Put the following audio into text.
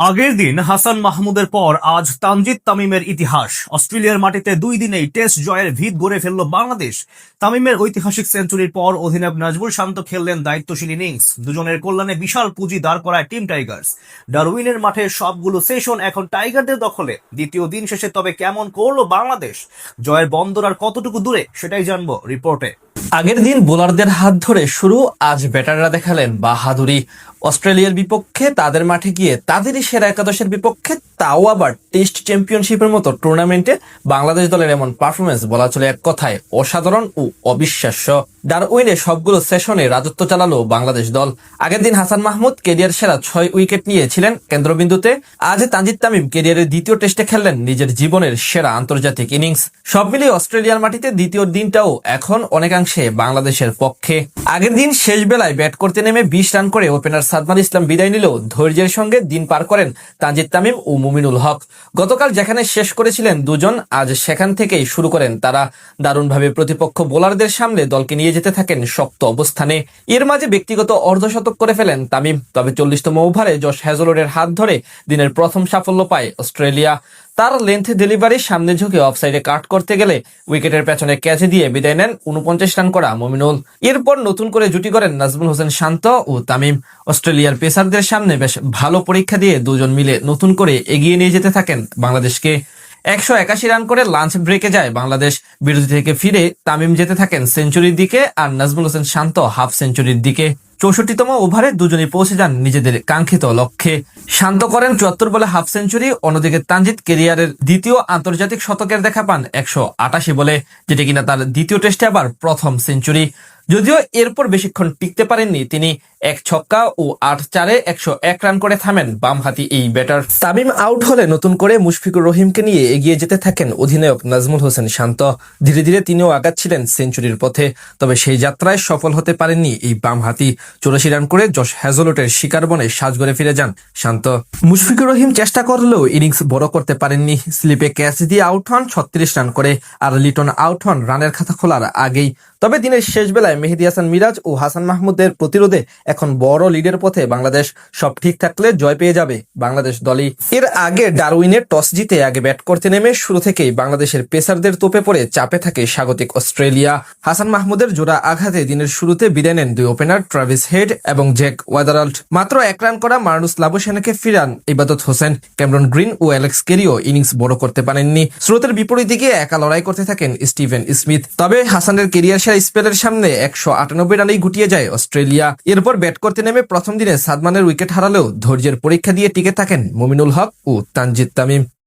আগের দিন হাসান মাহমুদের পর আজ তানজিদ তামিমের ইতিহাস। অস্ট্রেলিয়ার মাটিতে 2 দিনেই টেস্ট জয়ের ভিত গড়ে ফেলল বাংলাদেশ। তামিমের ঐতিহাসিক সেঞ্চুরির পর অধিনায়ক নাজমুল শান্ত খেললেন দায়িত্বশীল ইনিংস। দুজনের কল্যাণে বিশাল পুঁজি দাঁড় করায় টিম টাইগার্স। ডারউইনের মাঠে সবগুলো সেশন এখন টাইগারদের দখলে। দ্বিতীয় দিন শেষে তবে কেমন করলো বাংলাদেশ, জয়ের বন্দর আর কতটুকু দূরে, সেটাই জানবো রিপোর্টে। আগের দিন বোলারদের হাত ধরে শুরু, আজ ব্যাটাররা দেখালেন বাহাদুরি। অস্ট্রেলিয়ার বিপক্ষে তাদের মাঠে গিয়ে তাদেরই সেরা একাদশের বিপক্ষে, তাও আবার টেস্ট চ্যাম্পিয়নশিপের মতো টুর্নামেন্টে বাংলাদেশ দলের এমন পারফরমেন্স বলা চলে এক কথায় অসাধারণ ও অবিশ্বাস্য। ডারউইনে সবগুলো সেশনে রাজত্ব চালালো বাংলাদেশ দল। আগের দিন হাসান মাহমুদ কেরিয়ার সেরা 6 উইকেট নিয়েছিলেন কেন্দ্রবিন্দুতে। আজ তানজিদ তামিম কেরিয়ারের দ্বিতীয় টেস্টে খেললেন নিজের জীবনের সেরা আন্তর্জাতিক ইনিংস। সব মিলিয়ে অস্ট্রেলিয়ার মাটিতে দ্বিতীয় দিনটাও এখন অনেকাংশে বাংলাদেশের পক্ষে। আগের দিন শেষ বেলায় ব্যাট করতে নেমে 20 রান করে ওপেনার সাদমান ইসলাম বিদায় নিলেও ধৈর্যের সঙ্গে দিন পার করেন তানজিদ তামিম ও মুমিনুল হক। গতকাল যেখানে শেষ করেছিলেন দুজন, আজ সেখান থেকেই শুরু করেন তারা। দারুণভাবে প্রতিপক্ষ বোলারদের সামনে দলকে নিয়ে যেতে থাকেন শক্ত অবস্থানে। এর মাঝে ব্যক্তিগত অর্ধশতক করে ফেলেন তামিম। তবে 40তম ওভারে জশ হ্যাজলউডের হাত ধরে দিনের প্রথম সাফল্য পায় অস্ট্রেলিয়া। তার লেন্থ ডেলিভারি সামনে ঝুঁকে অফসাইডে কাট করতে গেলে উইকেটের পেছনে ক্যাচ দিয়ে বিদায় নেন 49 রান করা মুমিনুল। এরপর নতুন করে জুটি করেন নাজমুল হোসেন শান্ত ও তামিম। অস্ট্রেলিয়ার পেসারদের সামনে বেশ ভালো পরীক্ষা দিয়ে দুজন মিলে নতুন করে এগিয়ে নিয়ে যেতে থাকেন বাংলাদেশকে। 181 রান করে লাঞ্চ ব্রেকে যায় বাংলাদেশ। বিরতি থেকে ফিরে তামিম যেতে থাকেন সেঞ্চুরির দিকে, আর নাজমুল হোসেন শান্ত হাফ সেঞ্চুরির দিকে। 64তম ওভারে দুজনেই পৌঁছে যান নিজেদের কাঙ্ক্ষিত লক্ষ্যে। শান্ত করেন 74 বলে হাফ সেঞ্চুরি। অন্যদিকে তানজিদ কেরিয়ারের দ্বিতীয় আন্তর্জাতিক শতকের দেখা পান 188 বলে, যেটা কিনা তার দ্বিতীয় টেস্টে আবার প্রথম সেঞ্চুরি। যদিও এরপর বেশিক্ষণ টিকতে পারেননি তিনি। 1 ছক্কা ও 8 চারে 101 রান করে থামেন বামহাতি এই ব্যাটার। তামিম আউট হলে নতুন করে মুশফিকুর রহিমকে নিয়ে এগিয়ে যেতে থাকেন অধিনায়ক নাজমুল হোসেন শান্ত। ধীরে ধীরে তিনিও আগাচ্ছিলেন সেঞ্চুরির পথে। তবে সেই যাত্রায় সফল হতে পারেননি এই বামহাতি। 84 রান করে জশ হ্যাজলউডের শিকার বনে সাজঘরে ফিরে যান শান্ত। মুশফিকুর রহিম চেষ্টা করলেও ইনিংস বড় করতে পারেননি। স্লিপে ক্যাচ দিয়ে আউট হন 36 রান করে, আর লিটন আউট হন রানের খাতা খোলার আগেই। তবে দিনের শেষ বেলায় মেহেদী হাসান মিরাজ ও হাসান মাহমুদের প্রতিরোধে এখন বড় লিডের পথে বাংলাদেশ। সব ঠিক থাকলে জয় পেয়ে যাবে বাংলাদেশ দলই। এর আগে ডারউইনে টস জিতে আগে ব্যাট করতে নেমে শুরু থেকেই বাংলাদেশের পেসারদের তোপে পড়ে চাপে থাকে স্বাগতিক অস্ট্রেলিয়া। হাসান মাহমুদের জোড়া আঘাতে দিনের শুরুতে বিদায় নেন দুই ওপেনার ট্রাভিস হেড এবং জ্যাক ওয়াদারাল্ড। মাত্র 1 রান করা মার্নুস লাবুশেনাকে ফিরান ইবাদত হোসেন। ক্যামেরন গ্রিন ও অ্যালেক্স কেরিও ইনিংস বড় করতে পারেননি। স্রোতের বিপরীত দিকে একা লড়াই করতে থাকেন স্টিভেন স্মিথ। তবে হাসানের কেরিয়ার সেরা স্পেলের সামনে 198 রানেই গুটিয়ে যায় অস্ট্রেলিয়া। এরপর ব্যাট করতে নেমে প্রথম দিনে সাদমানের উইকেট হারালেও ধৈর্যের পরীক্ষা দিয়ে টিকে থাকেন মুমিনুল হক ও তানজিদ তামিম।